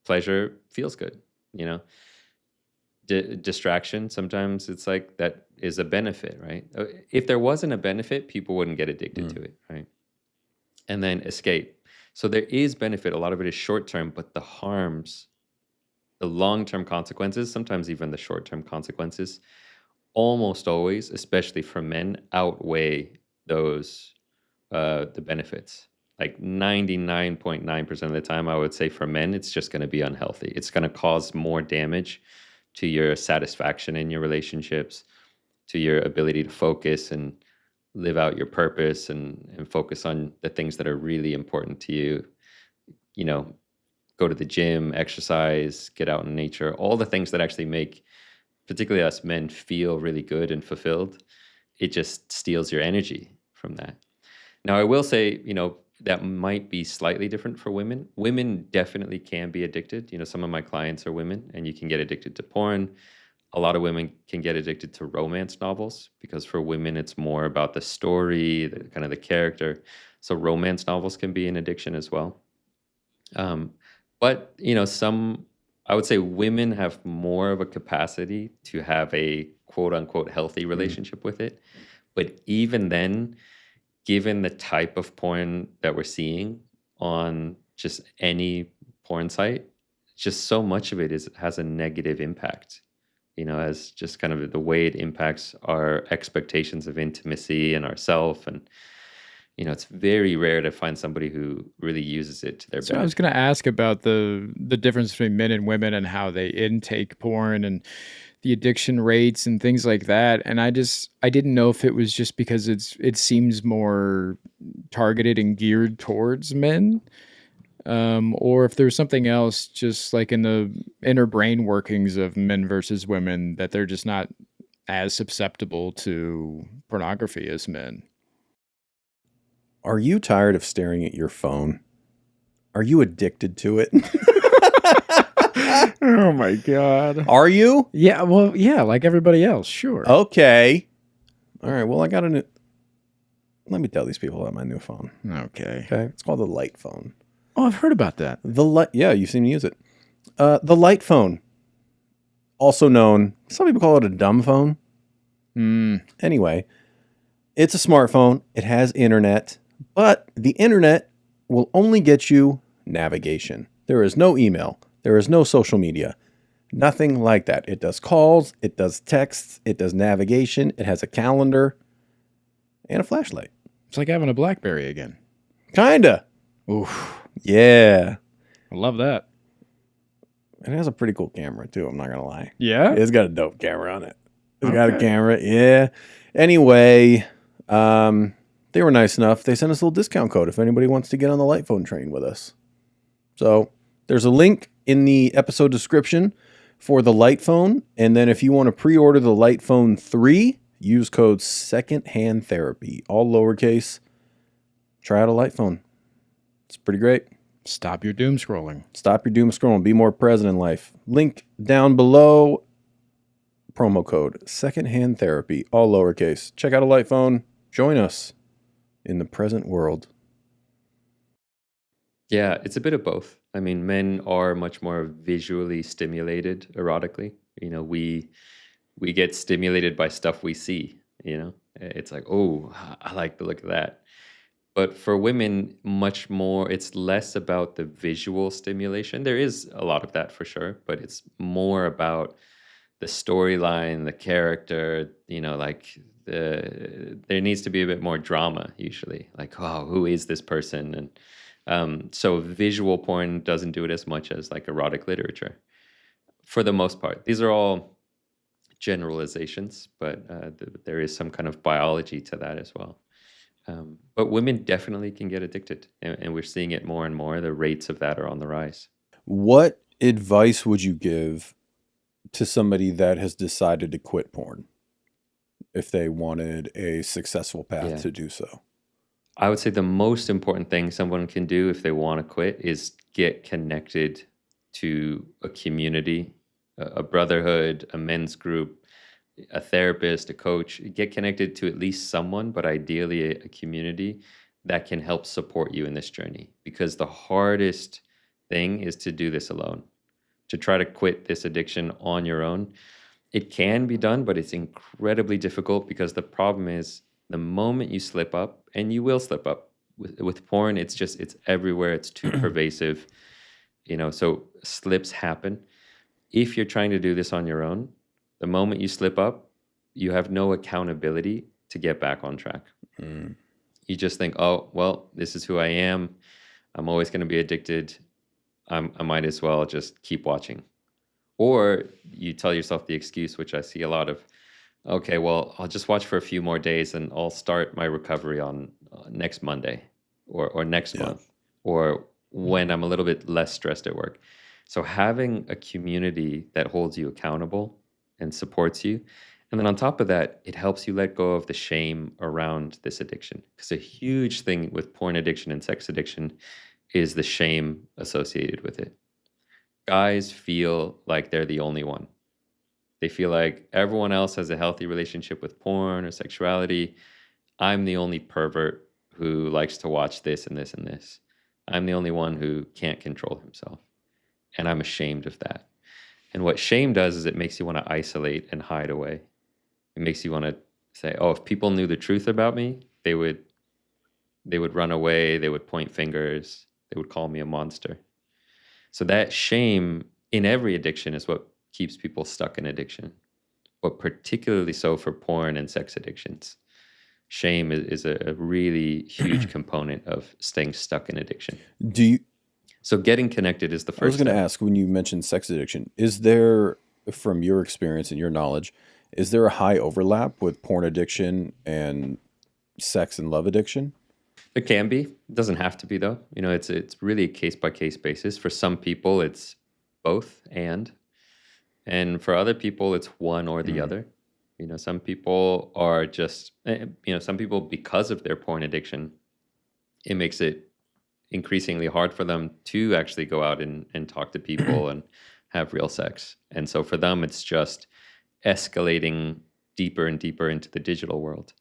Pleasure feels good, you know. Distraction, sometimes it's like that is a benefit, right? If there wasn't a benefit, people wouldn't get addicted to it, right? And then escape. So there is benefit. A lot of it is short term, but the harms, the long-term consequences, sometimes even the short-term consequences, almost always, especially for men, outweigh those the benefits. Like 99.9% of the time, I would say for men, it's just going to be unhealthy. It's going to cause more damage to your satisfaction in your relationships, to your ability to focus and live out your purpose and focus on the things that are really important to you. You know, go to the gym, exercise, get out in nature, all the things that actually make, particularly us men, feel really good and fulfilled. It just steals your energy from that. Now, I will say, you know, that might be slightly different for women. Women definitely can be addicted. You know, some of my clients are women, and you can get addicted to porn. A lot of women can get addicted to romance novels because for women, it's more about the story, the kind of the character. So romance novels can be an addiction as well. But, you know, I would say women have more of a capacity to have a quote unquote healthy relationship with it. But even then, given the type of porn that we're seeing on just any porn site, just so much of it has a negative impact, you know, as just kind of the way it impacts our expectations of intimacy and ourself. And, you know, it's very rare to find somebody who really uses it to their So I was benefit. going to ask about the difference between men and women and how they intake porn and the addiction rates and things like that. And I didn't know if it was just because it seems more targeted and geared towards men, or if there's something else just like in the inner brain workings of men versus women that they're just not as susceptible to pornography as men. Are you tired of staring at your phone? Are you addicted to it? Oh my God. Are you? Yeah, well, yeah, like everybody else, sure. Okay. All right. Well, I got a new. Let me tell these people about my new phone. Okay. Okay. It's called the Light phone. Oh, I've heard about that. The Light. Yeah, you've seen me use it. The Light phone, also known, some people call it a dumb phone. Anyway, it's a smartphone. It has internet, but the internet will only get you navigation. There is no email. There is no social media. Nothing like that. It does calls. It does texts. It does navigation. It has a calendar and a flashlight. It's like having a BlackBerry again. Kinda. Oof. Yeah. I love that. It has a pretty cool camera too. I'm not going to lie. Yeah? It's got a dope camera on it. It's got a camera. Yeah. Anyway, they were nice enough. They sent us a little discount code if anybody wants to get on the Light phone train with us. So there's a link in the episode description for the Light phone. And then if you want to pre-order the Light phone 3, use code secondhandtherapy, all lowercase. Try out a Light phone. It's pretty great. Stop your doom scrolling. Stop your doom scrolling. Be more present in life. Link down below. Promo code Secondhand Therapy, all lowercase. Check out a Light phone. Join us in the present world. Yeah, it's a bit of both. I mean, men are much more visually stimulated erotically. You know, we get stimulated by stuff we see, you know. It's like, oh, I like the look of that. But for women, much more, it's less about the visual stimulation. There is a lot of that for sure, but it's more about the storyline, the character, you know, like there needs to be a bit more drama usually. Like, oh, who is this person? And so visual porn doesn't do it as much as like erotic literature for the most part. These are all generalizations, but there is some kind of biology to that as well. But women definitely can get addicted, and we're seeing it more and more. The rates of that are on the rise. What advice would you give to somebody that has decided to quit porn? if they wanted a successful path to do so? I would say the most important thing someone can do if they want to quit is get connected to a community, a brotherhood, a men's group, a therapist, a coach. Get connected to at least someone, but ideally a community that can help support you in this journey. Because the hardest thing is to do this alone, to try to quit this addiction on your own. It can be done, but it's incredibly difficult because the problem is the moment you slip up, and you will slip up with porn, it's everywhere. It's too pervasive, so slips happen. If you're trying to do this on your own, the moment you slip up, you have no accountability to get back on track. You just think, oh, well, this is who I am. I'm always going to be addicted. I might as well just keep watching. Or you tell yourself the excuse, which I see a lot of, okay, well, I'll just watch for a few more days and I'll start my recovery on next Monday or next month, or when I'm a little bit less stressed at work. So having a community that holds you accountable and supports you. And then on top of that, it helps you let go of the shame around this addiction. Because a huge thing with porn addiction and sex addiction is the shame associated with it. Guys feel like they're the only one. They feel like everyone else has a healthy relationship with porn or sexuality. I'm the only pervert who likes to watch this and this and this. I'm the only one who can't control himself. And I'm ashamed of that. And what shame does is it makes you want to isolate and hide away. It makes you want to say, oh, if people knew the truth about me, they would run away, they would point fingers, they would call me a monster. So that shame in every addiction is what keeps people stuck in addiction, but particularly so for porn and sex addictions. Shame is a really huge component of staying stuck in addiction. So getting connected is the first. I was going to ask, when you mentioned sex addiction, is there, from your experience and your knowledge, is there a high overlap with porn addiction and sex and love addiction? It can be. It doesn't have to be, though. It's really a case-by-case basis. For some people, it's both and for other people, it's one or the other. Some people are just, some people, because of their porn addiction, it makes it increasingly hard for them to actually go out and talk to people and have real sex. And so for them, it's just escalating deeper and deeper into the digital world.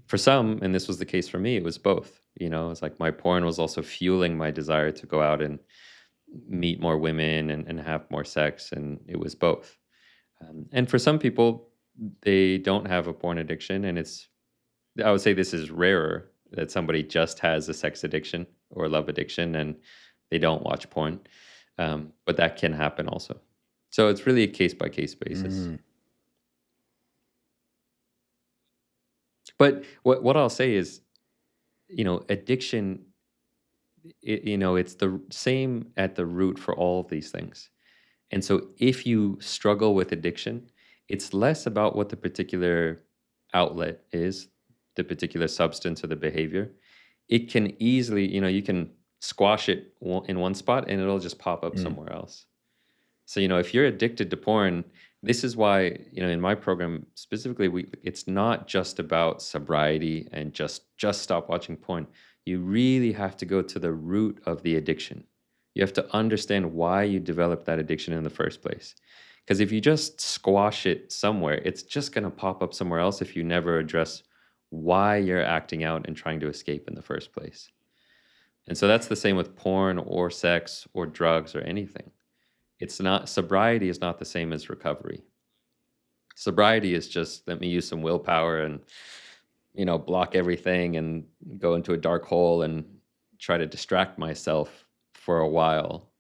For some, and this was the case for me, it was both. It's like my porn was also fueling my desire to go out and meet more women and have more sex, and it was both. And for some people, they don't have a porn addiction, and I would say this is rarer, that somebody just has a sex addiction or a love addiction and they don't watch porn. But that can happen also. So it's really a case-by-case basis. But what I'll say is, addiction, it's the same at the root for all of these things. And so if you struggle with addiction, it's less about what the particular outlet is, the particular substance or the behavior. It can easily, you can squash it in one spot and it'll just pop up somewhere else. So, if you're addicted to porn, this is why, in my program specifically, it's not just about sobriety and just stop watching porn. You really have to go to the root of the addiction. You have to understand why you developed that addiction in the first place. Because if you just squash it somewhere, it's just going to pop up somewhere else if you never address why you're acting out and trying to escape in the first place. And so that's the same with porn or sex or drugs or anything. Sobriety is not the same as recovery. Sobriety is just, let me use some willpower and, block everything and go into a dark hole and try to distract myself for a while.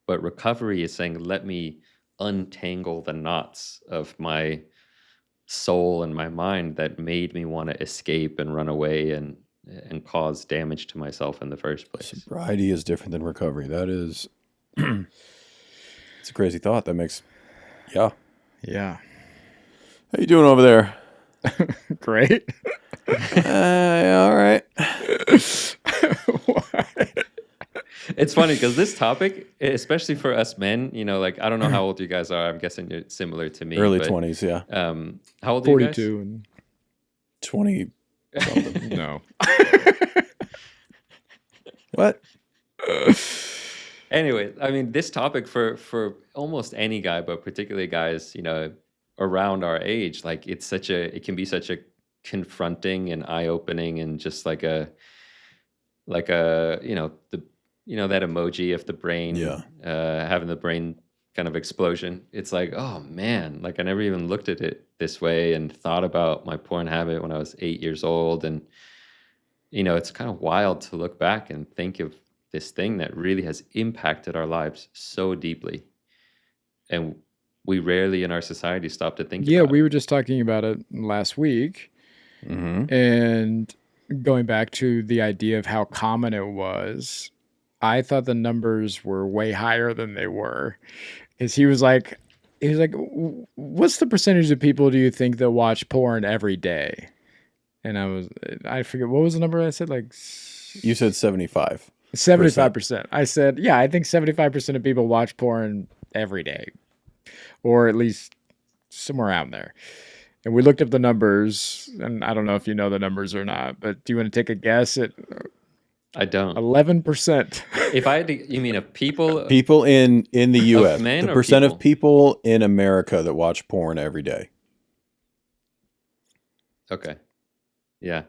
But recovery is saying, let me untangle the knots of my soul and my mind that made me want to escape and run away and cause damage to myself in the first place. Sobriety is different than recovery. That is, it's a crazy thought. That makes, yeah. How you doing over there? Great. All right. It's funny because this topic, especially for us men, I don't know how old you guys are. I'm guessing you're similar to me. Early 20s, yeah. How old are you guys? 42. 20 something. No. What? Anyway, I mean, this topic for almost any guy, but particularly guys, around our age, like it can be such a confronting and eye-opening and just like a that emoji of the brain Yeah. having the brain kind of explosion. It's like, oh man, like I never even looked at it this way and thought about my porn habit when I was 8 years old. And it's kind of wild to look back and think of this thing that really has impacted our lives so deeply, and we rarely in our society stop to think about it. We were just talking about it last week. Mm-hmm. And going back to the idea of how common it was, I thought the numbers were way higher than they were. Because he was like, what's the percentage of people do you think that watch porn every day? And I forget, what was the number I said? Like, You said 75. 75%. I said, yeah, I think 75% of people watch porn every day, or at least somewhere around there. And we looked up the numbers, and I don't know if you know the numbers or not, but do you want to take a guess at I don't. 11%? If I had to, you mean of people? People in the U.S. men The or percent people? of people in America that watch porn every day. Okay. Yeah.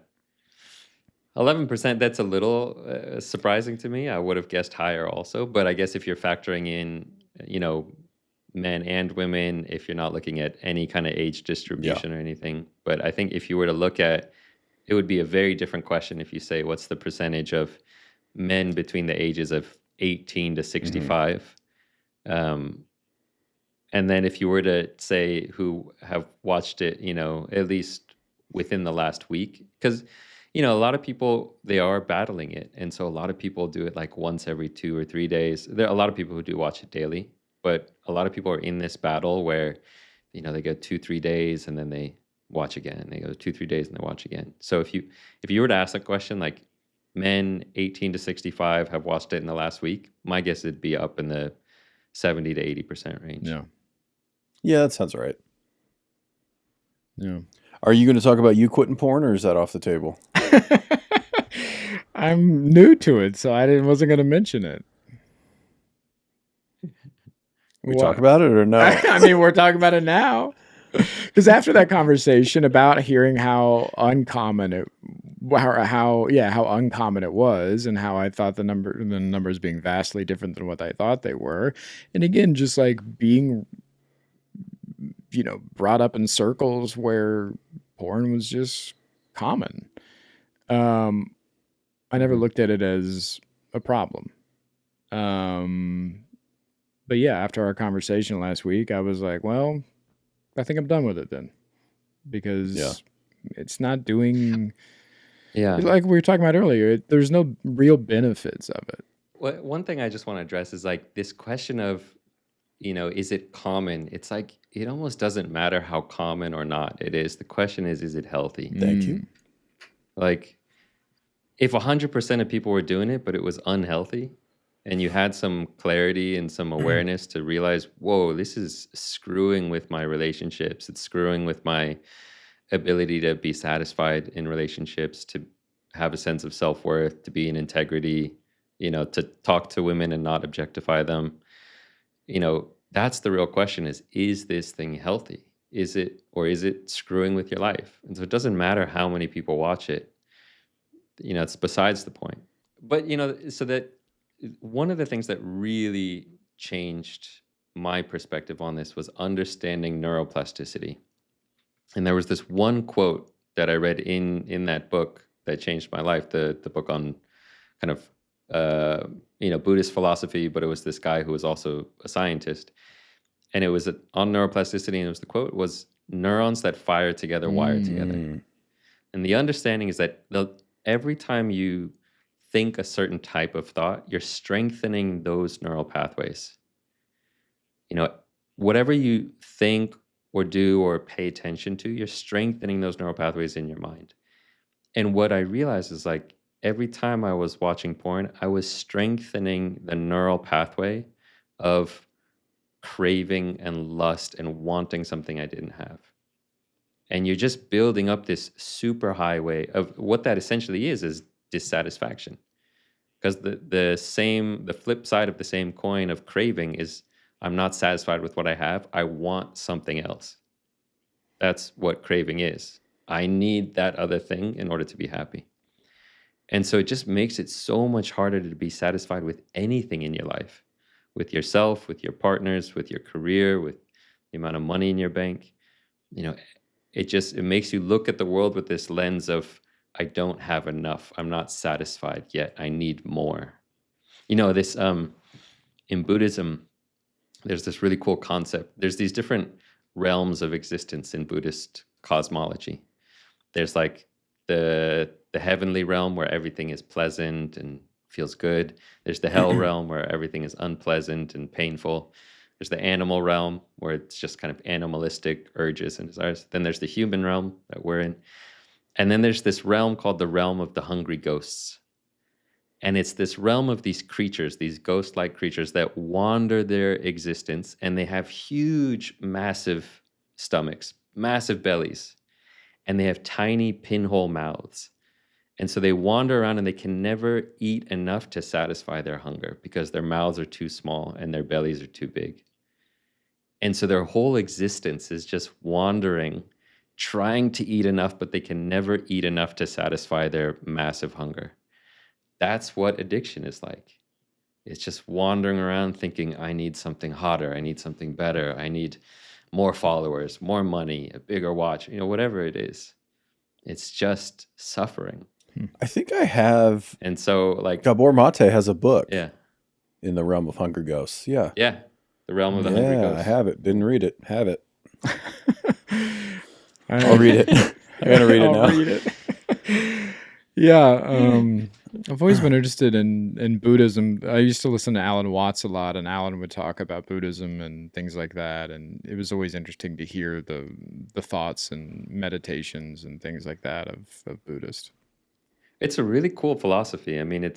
11%, that's a little surprising to me. I would have guessed higher also. But I guess if you're factoring in, men and women, if you're not looking at any kind of age distribution or anything. But I think if you were to look at, it would be a very different question if you say, what's the percentage of men between the ages of 18 to 65? And then if you were to say who have watched it, at least within the last week, because a lot of people, they are battling it. And so a lot of people do it like once every 2 or 3 days. There are a lot of people who do watch it daily, but a lot of people are in this battle where, they go 2-3 days and then they watch again. They go 2-3 days and they watch again. So if you were to ask a question like men 18 to 65 have watched it in the last week, my guess it'd be up in the 70 to 80% range. Yeah. Yeah, that sounds right. Yeah. Are you going to talk about you quitting porn, or is that off the table? I'm new to it, so I wasn't going to mention it. We talk about it or no? I mean, we're talking about it now. Because after that conversation about hearing how uncommon it was, and how I thought the numbers being vastly different than what I thought they were, and again, just like being brought up in circles where porn was just common. I never looked at it as a problem. But yeah, after our conversation last week, I was like, well, I think I'm done with it then, because it's not doing. Yeah. Like we were talking about earlier, there's no real benefits of it. One thing I just want to address is like this question of, is it common? It's like, it almost doesn't matter how common or not it is. The question is it healthy? Thank you. Like, if 100% of people were doing it, but it was unhealthy, and you had some clarity and some awareness to realize, whoa, this is screwing with my relationships. It's screwing with my ability to be satisfied in relationships, to have a sense of self-worth, to be in integrity, to talk to women and not objectify them. That's the real question is this thing healthy? Is it screwing with your life? And so it doesn't matter how many people watch it. It's besides the point. But, so that one of the things that really changed my perspective on this was understanding neuroplasticity. And there was this one quote that I read in that book that changed my life, the book on kind of, Buddhist philosophy, but it was this guy who was also a scientist. And it was on neuroplasticity, and it was the quote was, neurons that fire together wire together. And the understanding is that every time you think a certain type of thought, you're strengthening those neural pathways. Whatever you think or do or pay attention to, you're strengthening those neural pathways in your mind. And what I realized is like every time I was watching porn, I was strengthening the neural pathway of craving and lust and wanting something I didn't have. And you're just building up this super highway of what that essentially is dissatisfaction. Because the flip side of the same coin of craving is I'm not satisfied with what I have. I want something else. That's what craving is. I need that other thing in order to be happy. And so it just makes it so much harder to be satisfied with anything in your life, with yourself, with your partners, with your career, with the amount of money in your bank. You know, it makes you look at the world with this lens of, I don't have enough. I'm not satisfied yet. I need more. You know, this in Buddhism, there's this really cool concept. There's these different realms of existence in Buddhist cosmology. There's like the heavenly realm where everything is pleasant and feels good. There's the hell realm where everything is unpleasant and painful. There's the animal realm where it's just kind of animalistic urges and desires. Then there's the human realm that we're in. And then there's this realm called the realm of the hungry ghosts. And it's this realm of these creatures, these ghost-like creatures that wander their existence, and they have huge, massive stomachs, massive bellies, and they have tiny pinhole mouths. And so they wander around and they can never eat enough to satisfy their hunger because their mouths are too small and their bellies are too big. And so their whole existence is just wandering, trying to eat enough, but they can never eat enough to satisfy their massive hunger. That's what addiction is like. It's just wandering around thinking, I need something hotter, I need something better, I need more followers, more money, a bigger watch, whatever it is. It's just suffering. I think I have. And so, like, Gabor Mate has a book. Yeah. In the realm of hunger ghosts. Yeah. Yeah. The realm of the hungry ghosts. Yeah, I have it. Didn't read it. Have it. I'll read it. I'm gonna read it now. I'll read it. Yeah. I've always been interested in Buddhism. I used to listen to Alan Watts a lot, and Alan would talk about Buddhism and things like that. And it was always interesting to hear the thoughts and meditations and things like that of Buddhists. It's a really cool philosophy. I mean,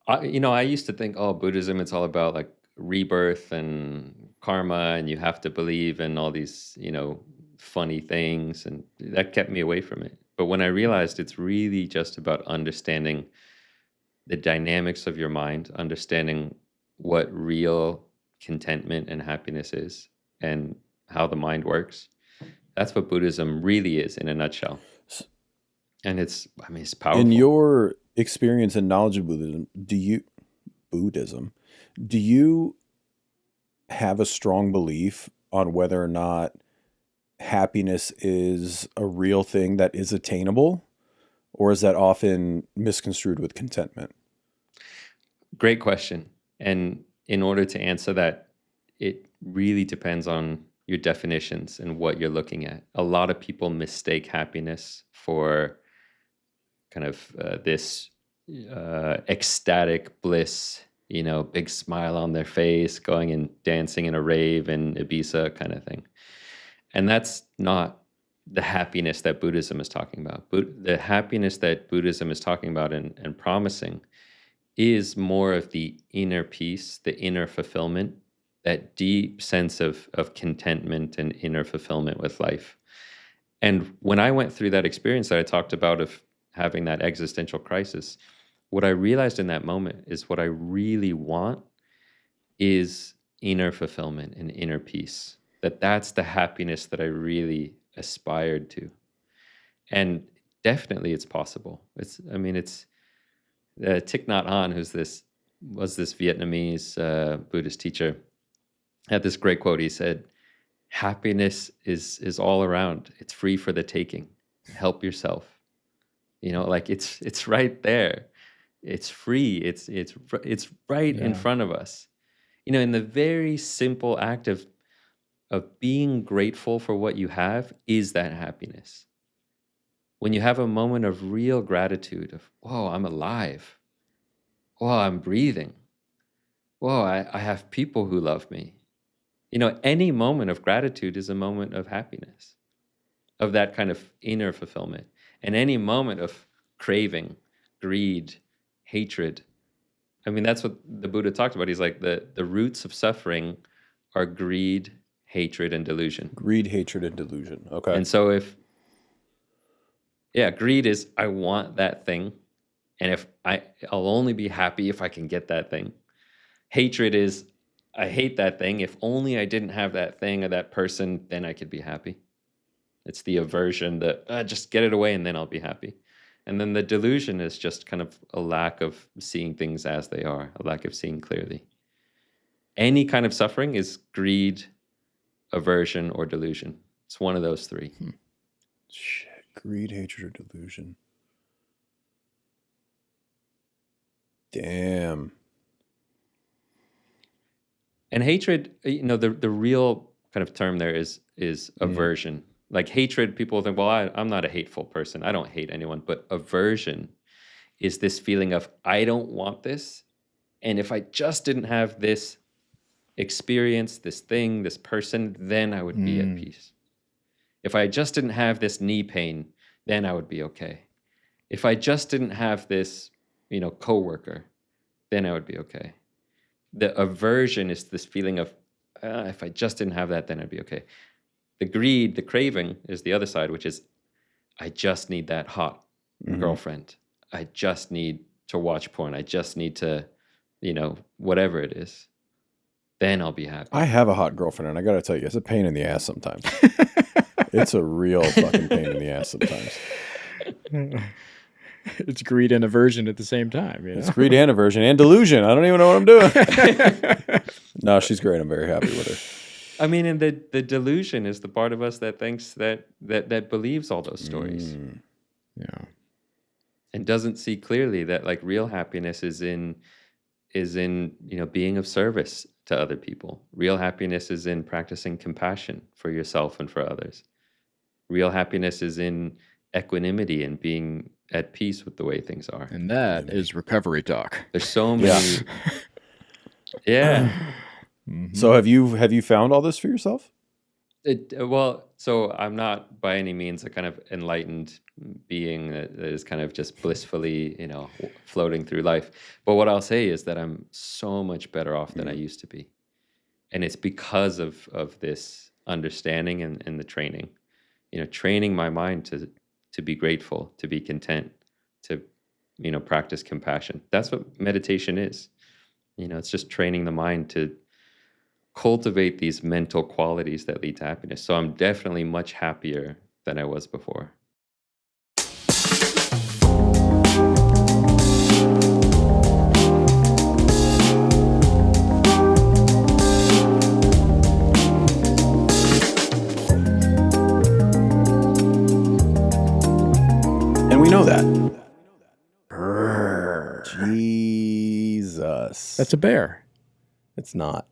I used to think, Buddhism, it's all about like rebirth and karma, and you have to believe in all these, funny things, and that kept me away from it. But when I realized it's really just about understanding the dynamics of your mind, understanding what real contentment and happiness is, and how the mind works, that's what Buddhism really is in a nutshell. And it's powerful. In your experience and knowledge of Buddhism, do you have a strong belief on whether or not happiness is a real thing that is attainable, or is that often misconstrued with contentment? Great question. And in order to answer that, it really depends on your definitions and what you're looking at. A lot of people mistake happiness for kind of this ecstatic bliss, big smile on their face, going and dancing in a rave in Ibiza kind of thing. And that's not the happiness that Buddhism is talking about. The happiness that Buddhism is talking about and promising is more of the inner peace, the inner fulfillment, that deep sense of contentment and inner fulfillment with life. And when I went through that experience that I talked about of having that existential crisis, what I realized in that moment is what I really want is inner fulfillment and inner peace. That's the happiness that I really aspired to. And definitely it's possible. It's Thich Nhat Hanh, was this Vietnamese Buddhist teacher, had this great quote. He said, happiness is all around. It's free for the taking. Help yourself. It's right there. It's free. It's right in front of us. In the very simple act of being grateful for what you have is that happiness. When you have a moment of real gratitude of, whoa, I'm alive. Whoa, I'm breathing. Whoa, I have people who love me. Any moment of gratitude is a moment of happiness, of that kind of inner fulfillment. And any moment of craving, greed, hatred, that's what the Buddha talked about. He's like, the roots of suffering are greed, hatred, and delusion. Greed, hatred, and delusion. Okay. And so greed is I want that thing, and I'll only be happy if I can get that thing. Hatred is I hate that thing. If only I didn't have that thing or that person, then I could be happy. It's the aversion that just get it away and then I'll be happy. And then the delusion is just kind of a lack of seeing things as they are, a lack of seeing clearly. Any kind of suffering is greed, aversion, or delusion. It's one of those three. Shit. Greed, hatred, or delusion. Damn. And hatred, the real kind of term there is aversion. Like hatred, people think, well, I'm not a hateful person. I don't hate anyone. But aversion is this feeling of, I don't want this. And if I just didn't have this experience, this thing, this person, then I would be at peace. If I just didn't have this knee pain, then I would be okay. If I just didn't have this, coworker, then I would be okay. The aversion is this feeling of, if I just didn't have that, then I'd be okay. The greed, the craving is the other side, which is, I just need that hot girlfriend. I just need to watch porn. I just need to, whatever it is. Then I'll be happy. I have a hot girlfriend, and I got to tell you, it's a pain in the ass sometimes. It's a real fucking pain in the ass sometimes. It's greed and aversion at the same time. It's greed and aversion and delusion. I don't even know what I'm doing. No, she's great. I'm very happy with her. I mean, and the delusion is the part of us that thinks that believes all those stories. Yeah. And doesn't see clearly that like real happiness is in being of service to other people. Real happiness is in practicing compassion for yourself and for others. Real happiness is in equanimity and being at peace with the way things are. And that is recovery talk. There's so many. Yeah. So have you found all this for yourself? So I'm not by any means a kind of enlightened being that is kind of just blissfully, floating through life. But what I'll say is that I'm so much better off than I used to be. And it's because of this understanding and the training, training my mind to be grateful, to be content, to, practice compassion. That's what meditation is. It's just training the mind to cultivate these mental qualities that lead to happiness. So I'm definitely much happier than I was before. And we know that. Jesus. That's a bear. It's not.